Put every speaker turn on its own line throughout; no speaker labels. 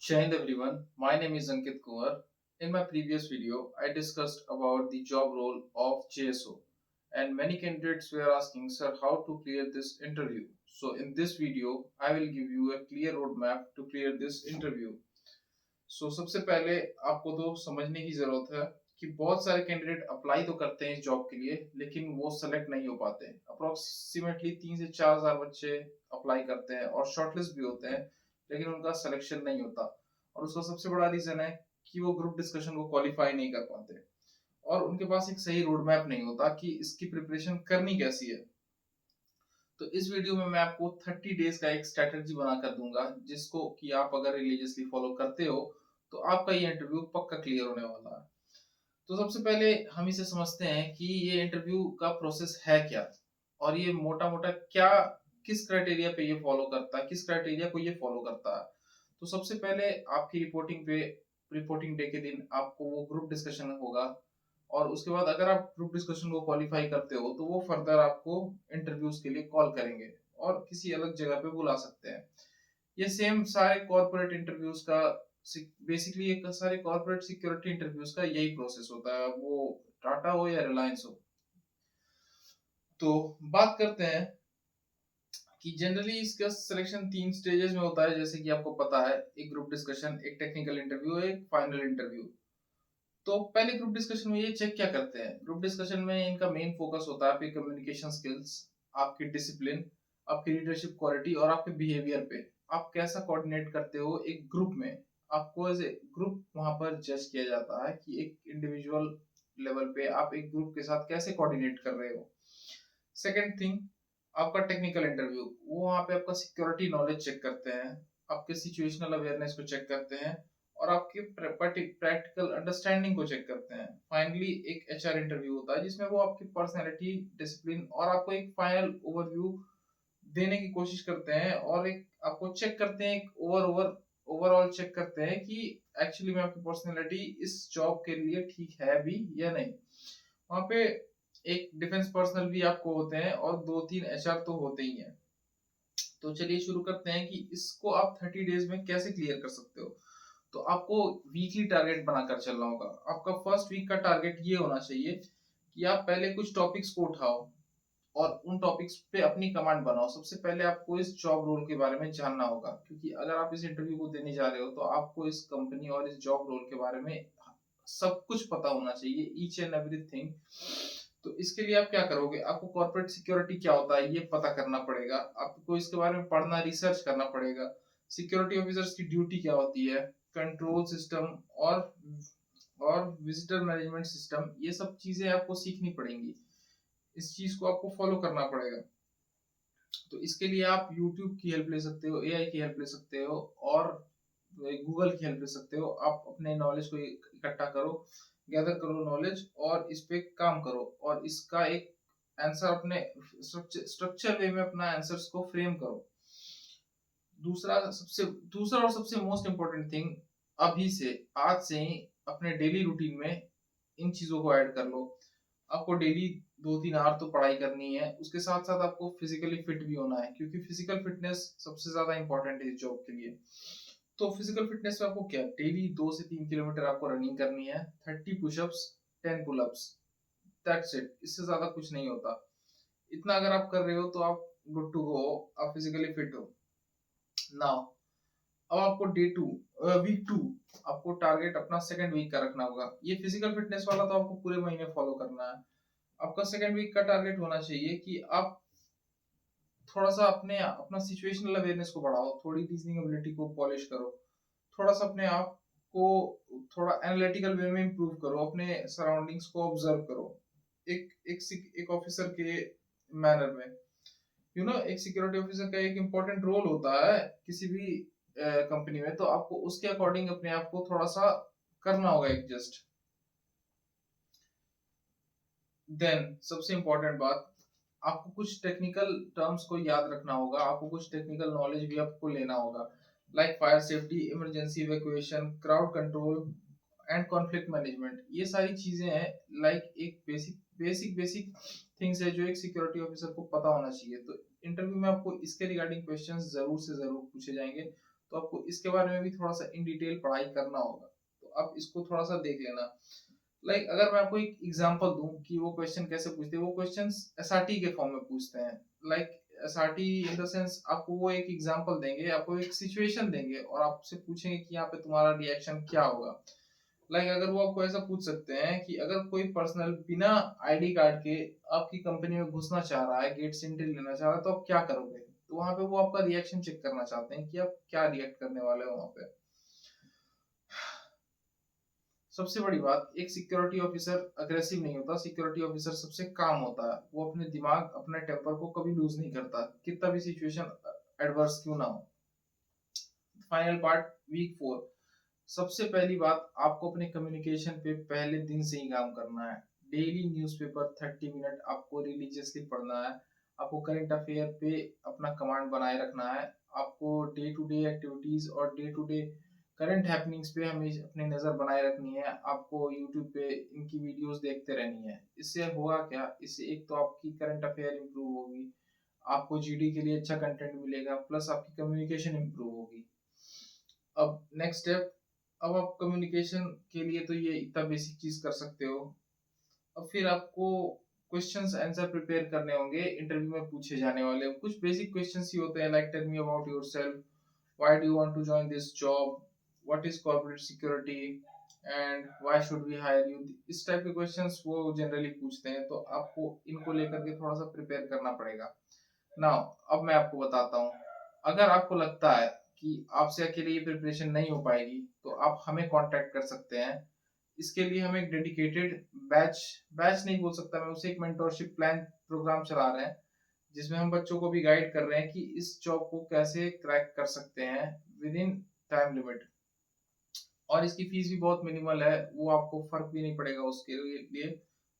Jai Hind everyone, my name is Ankit Kumar. In my previous video, I discussed about the job role of JSO and many candidates were asking, sir, how to clear this interview. So in this video, I will give you a clear roadmap to clear this interview. So सबसे पहले आपको तो समझने की जरूरत है कि बहुत सारे कैंडिडेट अप्लाई तो करते हैं इस जॉब के लिए लेकिन वो सेलेक्ट नहीं हो पाते हैं। अप्रोक्सीमेटली 3 से 4 हजार बच्चे अप्लाई करते हैं और शॉर्टलिस्ट भी होते हैं लेकिन उनका सिलेक्शन नहीं होता और उसका सबसे बड़ा रीजन है कि वो ग्रुप डिस्कशन को क्वालिफाई नहीं कर पाते और उनके पास एक सही रोड मैप नहीं होता कि इसकी प्रिपरेशन करनी कैसी है। तो इस वीडियो में मैं आपको 30 डेज का एक स्ट्रेटजी बनाकर दूंगा जिसको कि आप अगर रिलीजियसली फॉलो करते हो तो आपका ये इंटरव्यू पक्का क्लियर होने वाला है। तो सबसे पहले हम इसे समझते हैं कि ये इंटरव्यू का प्रोसेस है क्या और ये मोटा मोटा क्या किस क्राइटेरिया पे ये फॉलो करता है, किस क्राइटेरिया को ये फॉलो करता है। तो सबसे पहले आपकी रिपोर्टिंग डे के दिन आपको वो ग्रुप डिस्कशन होगा और उसके बाद अगर आप ग्रुप डिस्कशन को क्वालिफाई करते हो तो वो फर्दर आपको इंटरव्यूज के लिए कॉल करेंगे और किसी अलग जगह पे बुला सकते हैं। ये सेम सारे कॉर्पोरेट इंटरव्यूज का बेसिकली एक सारे कॉर्पोरेट सिक्योरिटी इंटरव्यूज का यही प्रोसेस होता है, वो टाटा हो या रिलायंस हो। तो बात करते हैं कि जनरली इसका सिलेक्शन 3 स्टेजेस में होता है जैसे कि आपको पता है, एक ग्रुप डिस्कशन, एक टेक्निकल इंटरव्यू, एक फाइनल इंटरव्यू। तो पहले ग्रुप डिस्कशन में ये चेक क्या करते हैं, ग्रुप डिस्कशन में इनका मेन फोकस होता है आपकी कम्युनिकेशन स्किल्स, आपकी डिसिप्लिन, आपकी लीडरशिप क्वालिटी और आपके बिहेवियर पे। आप कैसा कोऑर्डिनेट करते हो एक ग्रुप में, आपको एज ए ग्रुप वहां पर जज किया जाता है कि एक इंडिविजुअल लेवल पे आप एक ग्रुप के साथ कैसे कोऑर्डिनेट कर रहे हो। सेकेंड थिंग, आपका टेक्निकल इंटरव्यू, वो वहां पे आपका सिक्योरिटी नॉलेज चेक करते हैं, आपके सिचुएशनल अवेयरनेस को चेक करते हैं और आपके प्रैक्टिकल अंडरस्टैंडिंग को चेक करते हैं। फाइनली एक एचआर इंटरव्यू होता है जिसमें वो आपकी पर्सनैलिटी, डिसिप्लिन और आपको एक फाइनल ओवरव्यू देने की कोशिश करते हैं और एक आपको चेक करते हैं, एक ओवरऑल चेक करते हैं कि एक्चुअली में आपकी पर्सनैलिटी इस जॉब के लिए ठीक है भी या नहीं। वहां पे एक डिफेंस पर्सनल भी आपको होते हैं और 2-3 एचआर तो होते ही हैं। तो चलिए शुरू करते हैं कि इसको आप 30 डेज में कैसे क्लियर कर सकते हो। तो आपको वीकली टारगेट बनाकर चलना होगा। आपका फर्स्ट वीक का टारगेट ये होना चाहिए कि आप पहले कुछ टॉपिक्स को उठाओ और उन टॉपिक्स पे अपनी कमांड बनाओ। सबसे पहले आपको इस जॉब रोल के बारे में जानना होगा क्योंकि अगर आप इस इंटरव्यू को देने जा रहे हो तो आपको इस कंपनी और इस जॉब रोल के बारे में सब कुछ पता होना चाहिए, ईच एंड एवरीथिंग। तो इसके लिए आप क्या करोगे, आपको कॉर्पोरेट सिक्योरिटी क्या होता है ये पता करना पड़ेगा, आपको इसके बारे में पढ़ना, रिसर्च करना पड़ेगा। सिक्योरिटी ऑफिसर्स की ड्यूटी क्या होती है, कंट्रोल सिस्टम और विजिटर मैनेजमेंट सिस्टम, ये सब चीजें आपको सीखनी पड़ेंगी। इस चीज को आपको फॉलो करना पड़ेगा। तो इसके लिए आप YouTube की हेल्प ले सकते हो, AI की हेल्प ले सकते हो और गूगल की हेल्प ले सकते हो। आप अपने नॉलेज को इकट्ठा करो, गैदर करो नॉलेज और इस पे काम करो और इसका एक आंसर अपने स्ट्रक्चर वे में अपना आंसर्स को फ्रेम करो। दूसरा और सबसे मोस्ट इम्पोर्टेंट थिंग, अभी से आज से ही अपने डेली रूटीन में इन चीजों को ऐड कर लो। आपको डेली 2-3 आवर तो पढ़ाई करनी है, उसके साथ साथ आपको फिजिकली फिट भी होना है क्योंकि फिजिकल फिटनेस सबसे ज्यादा इंपॉर्टेंट है इस जॉब के लिए। तो फिजिकल फिटनेस में आपको क्या, डेली 2 से 3 किलोमीटर आपको रनिंग करनी है, 30 पुशअप्स, 10 पुलअप्स, दैट्स इट। इससे ज्यादा कुछ नहीं होता। इतना अगर आप कर रहे हो तो आप गुड टू गो, आप फिजिकली फिट हो। नाउ अब आपको वीक टू आपको टारगेट अपना सेकंड वीक का रखना होगा। ये फिजिकल फिटनेस वाला तो आपको पूरे महीने फॉलो करना है। आपका सेकंड वीक का टारगेट होना चाहिए कि आप थोड़ा सा अपना सिचुएशनल अवेयरनेस को बढ़ाओ, थोड़ी रीजनिंग एबिलिटी को पॉलिश करो, थोड़ा सा अपने आप को थोड़ा एनालिटिकल वे में इंप्रूव करो, अपने सराउंडिंग्स को ऑब्जर्व करो एक ऑफिसर के मैनर में। एक सिक्योरिटी ऑफिसर का एक इम्पोर्टेंट रोल होता है किसी भी कंपनी में, तो आपको उसके अकॉर्डिंग अपने आप को थोड़ा सा करना होगा एडजस्ट। देन सबसे इम्पोर्टेंट बात, आपको कुछ टेक्निकल टर्म्स को याद रखना होगा, आपको कुछ टेक्निकल नॉलेज भी आपको लेना होगा, like fire safety, emergency evacuation, crowd control and conflict management. ये सारी चीजें हैं, लाइक एक बेसिक थिंग्स है जो एक सिक्योरिटी ऑफिसर को पता होना चाहिए। तो इंटरव्यू में आपको इसके रिगार्डिंग क्वेश्चंस जरूर से जरूर पूछे जाएंगे, तो आपको इसके बारे में भी थोड़ा सा इन डिटेल पढ़ाई करना होगा, तो आप इसको थोड़ा सा देख लेना। अगर मैं आपको एक एग्जांपल दूं कि वो क्वेश्चन कैसे पूछते हैं, वो क्वेश्चंस एसआरटी के फॉर्म में पूछते हैं। एसआरटी इन द सेंस आपको वो एक एग्जांपल देंगे, आपको एक सिचुएशन देंगे और आपसे पूछेंगे कि यहाँ पे तुम्हारा रिएक्शन क्या होगा। अगर वो आपको ऐसा पूछ सकते हैं कि अगर कोई पर्सनल बिना आईडी कार्ड के आपकी कंपनी में घुसना चाह रहा है, गेट से एंट्री लेना चाह रहा है, तो आप क्या करोगे। तो वहां पे वो आपका रिएक्शन चेक करना चाहते हैं कि आप क्या रिएक्ट करने वाले हो वहां पे। सबसे बड़ी बात, एक सिक्योरिटी ऑफिसर अग्रेसिव नहीं होता, सिक्योरिटी ऑफिसर सबसे काम होता है, वो अपने दिमाग अपने टेम्पर को कभी लूज नहीं करता, कितना भी सिचुएशन एडवर्स क्यों ना हो। Final part, week 4। सबसे पहली बात, आपको अपने कम्युनिकेशन पे पहले दिन से ही काम करना है। डेली न्यूज़पेपर 30 मिनट आपको रिलीजियसली पढ़ना है। आपको करंट अफेयर पे अपना कमांड बनाए रखना है। आपको डे टू डे एक्टिविटीज और day to day current happenings पे हमें अपनी नज़र बनाए रखनी है। आपको यूट्यूब पे इनकी वीडियोस देखते रहनी है। इससे होगा क्या, इससे एक तो आपकी करंट अफेयर इंप्रूव होगी, आपको जीडी के लिए अच्छा कंटेंट मिलेगा, प्लस आपकी कम्युनिकेशन इंप्रूव होगी। अब नेक्स्ट स्टेप, अब आप कम्युनिकेशन के लिए तो ये इतना बेसिक चीज कर सकते हो। अब फिर आपको क्वेश्चंस आंसर प्रिपेयर करने होंगे, इंटरव्यू में पूछे जाने वाले कुछ बेसिक क्वेश्चंस ही होते हैं, like tell me about yourself, why do you want to join this job, what is corporate security and why should we hire you. इस टाइप के क्वेश्चंस वो जनरली पूछते हैं, तो आपको इनको लेकर के थोड़ा सा प्रिपेयर करना पड़ेगा। नाउ अब मैं आपको बताता हूँ, अगर आपको लगता है कि आपसे अकेले ये प्रिपरेशन नहीं हो पाएगी, तो आप हमें कांटेक्ट कर सकते हैं। इसके लिए हम एक डेडिकेटेड बैच बैच नहीं बोल सकता मैं उसे, एक मेंटोरशिप प्लान प्रोग्राम चला रहे हैं, जिसमें हम बच्चों को भी गाइड कर रहे हैं कि इस जॉब को कैसे क्रैक कर सकते हैं विद इन टाइम लिमिट। और इसकी फीस भी बहुत मिनिमल है, वो आपको फर्क भी नहीं पड़ेगा उसके लिए,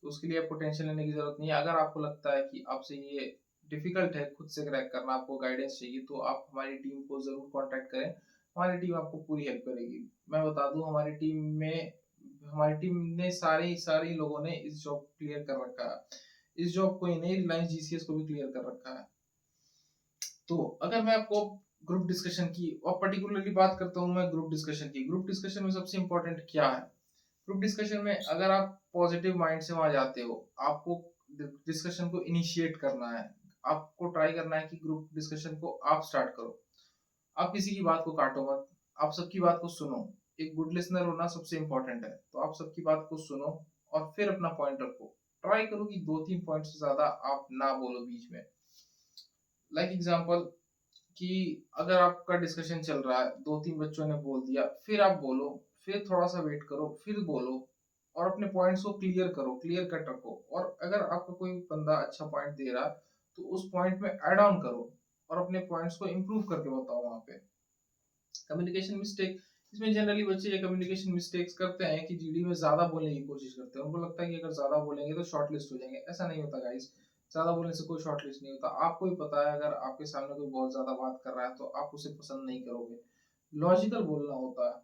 तो उसके लिए आपको टेंशन लेने की जरूरत नहीं है। अगर आपको लगता है कि आपसे ये डिफिकल्ट है खुद से क्रैक करना, आपको गाइडेंस चाहिए, तो आप हमारी टीम को जरूर कांटेक्ट करें, हमारी टीम आपको पूरी हेल्प करेगी। मैं बता दूं, हमारी टीम ने सारे सारे लोगों ने इस जॉब क्लियर कर रखा है, इस जॉब को ही नहीं, रिलायंस जीसीएस को भी क्लियर कर रखा है। तो अगर मैं आपको ग्रुप डिस्कशन की और पर्टिकुलरली बात करता हूँ, मैं ग्रुप डिस्कशन की, ग्रुप डिस्कशन में सबसे इंपॉर्टेंट क्या है। ग्रुप डिस्कशन में अगर आप पॉजिटिव माइंड से वहां जाते हो, आपको डिस्कशन को इनिशिएट करना है, आपको ट्राई करना है कि ग्रुप डिस्कशन को आप स्टार्ट करो। आप किसी की बात को काटो मत, आप सबकी बात को सुनो। एक गुड लिसनर होना सबसे इंपॉर्टेंट है, तो आप सबकी बात को सुनो और फिर अपना पॉइंट रखो। ट्राई करो कि 2-3 पॉइंट से ज्यादा आप ना बोलो बीच में। एग्जांपल कि अगर आपका डिस्कशन चल रहा है, 2-3 बच्चों ने बोल दिया, फिर आप बोलो, फिर थोड़ा सा वेट करो, फिर बोलो और अपने पॉइंट्स को क्लियर करो, क्लियर कट रखो। और अगर आपका कोई बंदा अच्छा पॉइंट दे रहा है, तो उस पॉइंट में ऐड ऑन करो और अपने पॉइंट्स को इम्प्रूव करके बताओ वहां पे। कम्युनिकेशन मिस्टेक, इसमें जनरली बच्चे ये कम्युनिकेशन मिस्टेक्स करते हैं कि जीडी में ज्यादा बोलने की कोशिश करते हैं, उनको लगता है कि अगर ज्यादा बोलेंगे तो शॉर्ट लिस्ट हो जाएंगे। ऐसा नहीं होता गाइस, ज्यादा बोलने से कोई शॉर्ट लिस्ट नहीं होता। आपको भी पता है, अगर आपके सामने कोई बहुत ज्यादा बात कर रहा है तो आप उसे पसंद नहीं करोगे, लॉजिकल बोलना होता है।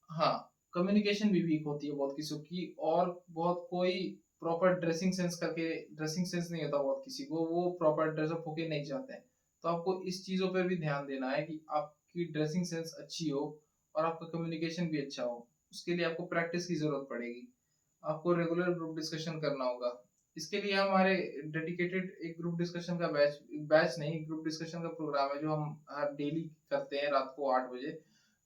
हाँ, कम्युनिकेशन भी वीक होती है बहुत किसी की, और बहुत कोई प्रॉपर ड्रेसिंग सेंस करके, ड्रेसिंग सेंस नहीं होता बहुत किसी को, वो प्रॉपर ड्रेसअप होके नहीं जाते हैं। तो आपको इस चीजों पर भी ध्यान देना है कि आपकी ड्रेसिंग सेंस अच्छी हो और आपका कम्युनिकेशन भी अच्छा हो। उसके लिए आपको प्रैक्टिस की जरूरत पड़ेगी, आपको रेगुलर ग्रुप डिस्कशन करना होगा। इसके लिए हमारे डेडिकेटेड एक ग्रुप डिस्कशन का बैच बैच नहीं, ग्रुप डिस्कशन का प्रोग्राम है जो हम हर डेली करते हैं रात को 8 बजे।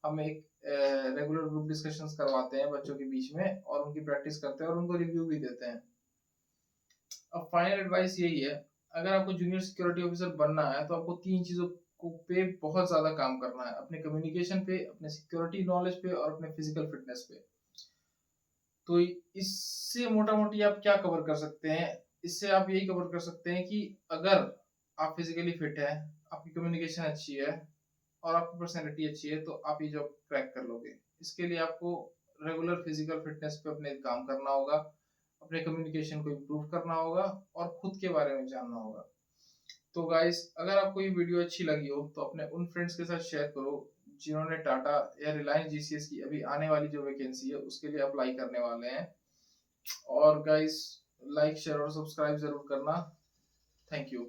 हम एक रेगुलर ग्रुप डिस्कशंस करवाते हैं बच्चों के बीच में और उनकी प्रैक्टिस करते हैं और उनको रिव्यू भी देते हैं। अब फाइनल एडवाइस यही है, अगर आपको जूनियर सिक्योरिटी ऑफिसर बनना है तो आपको 3 चीजों को पे बहुत ज्यादा काम करना है, अपने कम्युनिकेशन पे, अपने सिक्योरिटी नॉलेज पे और अपने फिजिकल फिटनेस पे। तो इससे मोटा मोटी आप क्या कवर कर सकते हैं, इससे आप यही कवर कर सकते हैं कि अगर आप फिजिकली फिट है, आपकी कम्युनिकेशन अच्छी है और आपकी पर्सनैलिटी अच्छी है, तो आप ये जॉब क्रैक कर लोगे। इसके लिए आपको रेगुलर फिजिकल फिटनेस पे अपने काम करना होगा, अपने कम्युनिकेशन को इम्प्रूव करना होगा और खुद के बारे में जानना होगा। तो गाइस, अगर आपको ये वीडियो अच्छी लगी हो तो अपने उन फ्रेंड्स के साथ शेयर करो जिन्होंने टाटा या रिलायंस जीसीएस की अभी आने वाली जो वैकेंसी है उसके लिए अप्लाई करने वाले हैं। और गाइस, लाइक शेयर और सब्सक्राइब जरूर करना। Thank you.